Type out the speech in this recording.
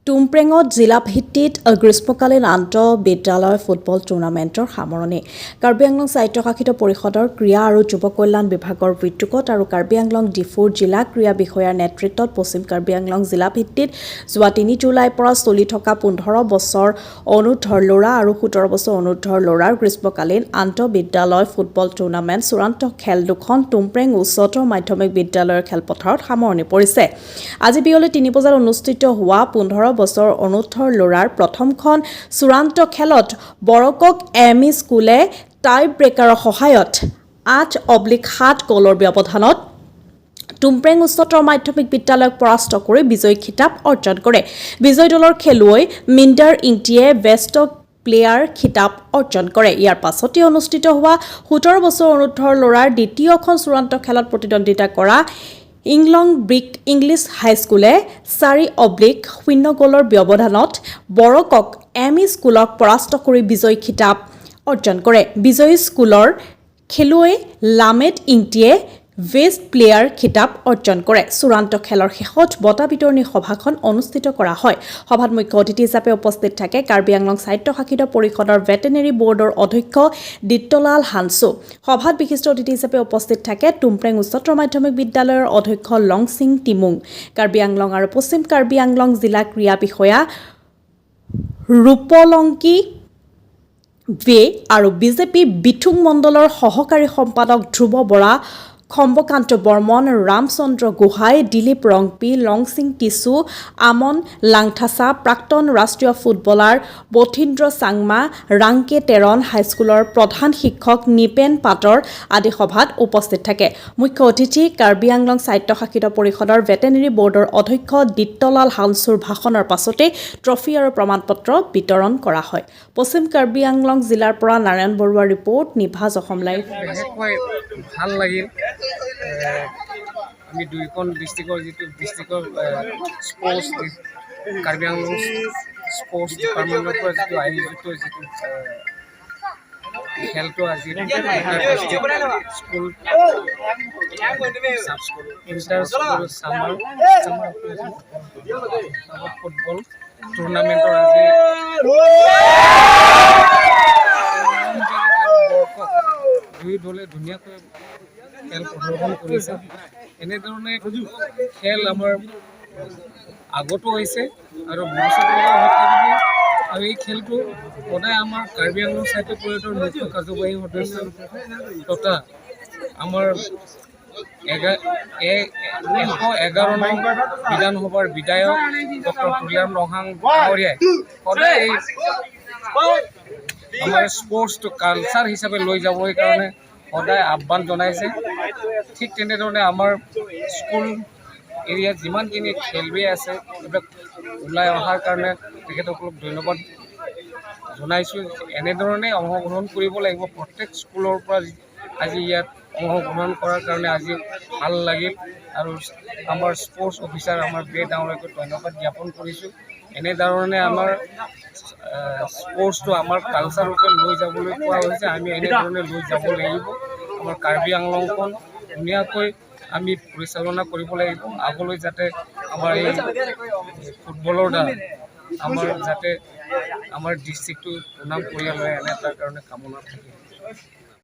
টুমপ্ৰেঙত জিলা ভিত্তিত গ্ৰীষ্মকালীন আন্তঃবিদ্যালয় ফুটবল টুৰ্ণামেণ্টৰ সামৰণি। কাৰ্বি আংলং স্বায়ত্ত শাসিত পৰিষদৰ ক্ৰীড়া আৰু যুৱ কল্যাণ বিভাগৰ উদ্যোগত আৰু কাৰ্বি আংলং ডিফুৰ জিলা ক্ৰীড়া বিষয়াৰ নেতৃত্বত পশ্চিম কাৰ্বি আংলং জিলা ভিত্তিত যোৱা ৩ জুলাইৰ পৰা চলি থকা ১৫ বছৰ অনুৰ্ধৰ ল'ৰা আৰু ১৭ বছৰ অনুৰ্ধৰ ল'ৰাৰ গ্ৰীষ্মকালীন আন্তঃবিদ্যালয় ফুটবল টুৰ্ণামেণ্ট চূড়ান্ত খেল দুখন টুমপ্ৰেং উচ্চতৰ মাধ্যমিক বিদ্যালয়ৰ খেলপথাৰত সামৰণি পৰিছে। আজি বিয়লি ৩ বজাত অনুষ্ঠিত হোৱা ১৫ বছৰ অনুৰ্ধৰ ল'ৰাৰ প্ৰথমখন চূড়ান্ত খেলত বৰকক এম.ই. স্কুলে টাই ব্ৰেকাৰৰ সহায়ত ৮/৭ গ'লৰ ব্যৱধানত টুমপ্ৰেং উচ্চতৰ মাধ্যমিক বিদ্যালয়ক পৰাস্ত কৰি বিজয়ী খিতাপ অৰ্জন কৰে। বিজয়ী দলৰ খেলুৱৈ মিণ্ডাৰ ইংটিয়ে বেষ্ট প্লেয়াৰ খিতাপ অৰ্জন কৰে। ইয়াৰ পাছতে অনুষ্ঠিত হোৱা ১৭ বছৰ অনুৰ্ধৰ ল'ৰাৰ দ্বিতীয়খন চূড়ান্ত খেলত প্ৰতিদ্বন্দ্বিতা কৰা ইংলং ব্ৰিক ইংলিছ হাইস্কুলে ৪/০ গ'লৰ ব্যৱধানত বৰকক এম.ই. স্কুলক পৰাস্ত কৰি বিজয়ী খিতাপ অৰ্জন কৰে। বিজয়ী স্কুলৰ খেলুৱৈ লামেট ইংটিয়ে বেষ্ট প্লেয়াৰ খিতাপ অৰ্জন কৰে। চূড়ান্ত খেলৰ শেষত বঁটা বিতৰণী সভাখন অনুষ্ঠিত কৰা হয়। সভাত মুখ্য অতিথি হিচাপে উপস্থিত থাকে কাৰ্বি আংলং স্বায়ত্ত শাসিত পৰিষদৰ ভেটেনেৰী বৰ্ডৰ অধ্যক্ষ দিত্যলাল হানচু। সভাত বিশিষ্ট অতিথি হিচাপে উপস্থিত থাকে টুমপ্ৰেং উচ্চতৰ মাধ্যমিক বিদ্যালয়ৰ অধ্যক্ষ লংচিং টিমুং, কাৰ্বি আংলং আৰু পশ্চিম কাৰ্বি আংলং জিলা ক্ৰীড়া বিষয়া ৰূপলংকী বে আৰু বিজেপি বিথুং মণ্ডলৰ সহকাৰী সম্পাদক ধ্ৰুৱ বৰা, খম্বকান্ত বৰ্মন, ৰামচন্দ্ৰ গোহাঁই, দিলীপ ৰংপি, লংচিং টিছু, আমন লাংথাচা, প্ৰাক্তন ৰাষ্ট্ৰীয় ফুটবলাৰ বথীন্দ্ৰ চাংমা, ৰাংকে তেৰণ হাইস্কুলৰ প্ৰধান শিক্ষক নিপেন পাটৰ আদি সভাত উপস্থিত থাকে। মুখ্য অতিথি কাৰ্বি আংলং স্বায়ত্ত শাসিত পৰিষদৰ ভেটেনেৰী বৰ্ডৰ অধ্যক্ষ দিত্যলাল হানচুৰ ভাষণৰ পাছতে ট্ৰফি আৰু প্ৰমাণপত্ৰ বিতৰণ কৰা হয়। পশ্চিম কাৰ্বি আংলং জিলাৰ পৰা নাৰায়ণ বৰুৱাৰ ৰিপৰ্ট, নিভাজ অসম লাইভ। ভাল লাগিল। আমি দুইখন ডিষ্ট্ৰিক্টৰ ডিষ্ট্ৰিক্টৰ স্পৰ্টছ কাৰ্বি আংলং স্পৰ্টছ ডিপাৰ্টমেণ্টৰ পৰা আয়োজিত খেলটো আজি school inter school summer football টুৰ্ণামেণ্টৰ আজি দুই দলে ধুনীয়াকৈ খেল প্ৰদৰ্শন কৰিছে। এনেধৰণে খেল আমাৰ আগতো হৈছে আৰু ভৱিষ্যতলৈ হৈ থাকিব। আৰু এই খেলটো সদায় আমাৰ কাৰ্বি আংলং স্বায়ত্ত পৰিষদৰ মুখ্য কাৰ্যবাহী সদস্য তথা আমাৰ ১১১ নং বিধানসভাৰ বিধায়ক ডক্টৰ তুলিয়াম ৰহাং ডাঙৰীয়াই সদায় এই আমাৰ স্পৰ্টছটো কালচাৰ হিচাপে লৈ যাবৰ কাৰণে সদায় আহ্বান জনাইছে। ঠিক তেনেধৰণে আমাৰ স্কুল এৰিয়াত যিমানখিনি খেলুৱৈ আছে এইবিলাক ওলাই অহাৰ কাৰণে তেখেতসকলক ধন্যবাদ জনাইছোঁ। এনেধৰণে অংশগ্ৰহণ কৰিব লাগিব প্ৰত্যেক স্কুলৰ পৰা। আজি ইয়াত অংশগ্ৰহণ কৰাৰ কাৰণে আজি ভাল লাগিল আৰু আমাৰ স্পৰ্টছ অফিচাৰ আমাৰ বে ডাঙৰীয়াকৈ ধন্যবাদ জ্ঞাপন কৰিছোঁ। এনেধৰণে আমাৰ স্পৰ্টছটো আমাৰ কালচাৰ ৰূপে লৈ যাবলৈ কোৱা হৈছে। আমি এনেধৰণে লৈ যাব লাগিব। আমাৰ কাৰ্বি আংলংখন ধুনীয়াকৈ আমি পৰিচালনা কৰিব লাগিব। আগলৈ যাতে আমাৰ এই ফুটবলৰ দ্বাৰা আমাৰ যাতে আমাৰ ডিষ্ট্ৰিক্টটো সুনাম কঢ়িয়াই লয়, এনে তাৰ কাৰণে কামনা থাকিল।